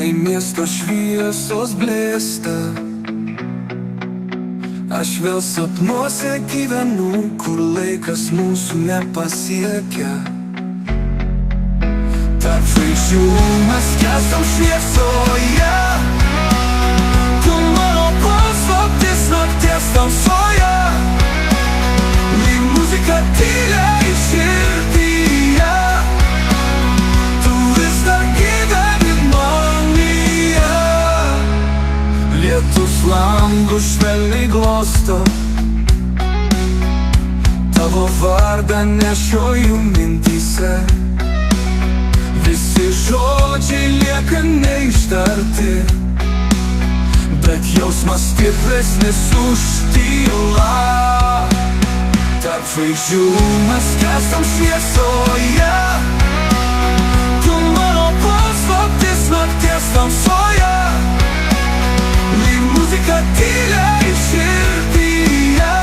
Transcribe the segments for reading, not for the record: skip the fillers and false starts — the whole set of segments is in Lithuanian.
kai miesto šviesos blėsta. Aš vėl sapnuose gyvenu, kur laikas mūsų nepasiekia. Tarp žvaigždžių mes skęstam šviesoje, tu mano paslaptis nakties tamsoje. Lyg muzika tyliai širdyje, tu vis dar gyveni manyje. Lietus langus švelniai glosto, tavo vardą nešioju mintyse. Visi žodžiai lieka neištarti, bet jausmas stipresnis už tylą. Tarp žvaigždžių mes skęstam šviesoje, tu mano paslaptis nakties tamsoje. Lyg muzika tyliai širdyje,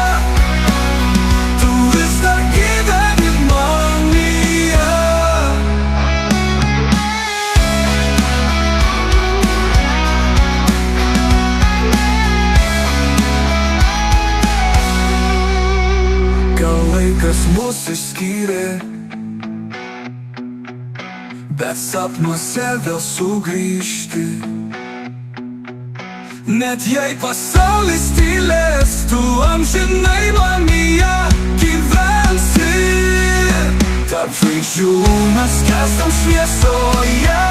tu vis dar gyveni manyje. Gal laikas mus išskyrė, bet sapnuose vėl sugrįžti. Net jei pasaulis tylės, tu amžinai manyje gyvensi. Tarp žvaigždžių mes skęstam šviesoje,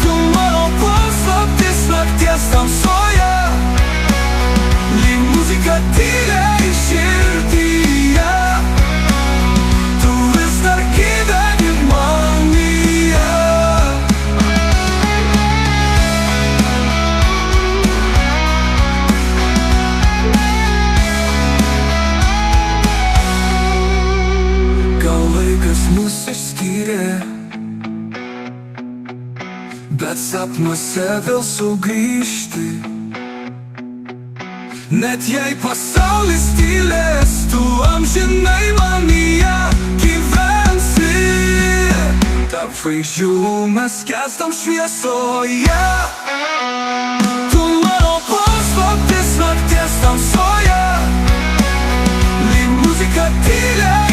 tu mano paslaptis nakties tamsoje. Lyg muzika tyliai širdyje, tu vis dar gyveni manyje. Gal laikas mus išskyrė, bet sapnuose vėl sugrįžti. Net jei pasaulis tylės, tu amžinai manyje gyvensi. Tarp žvaigždžių mes skęstam šviesoje, tu mano paslaptis nakties tamsoje. Lyg muzika tyliai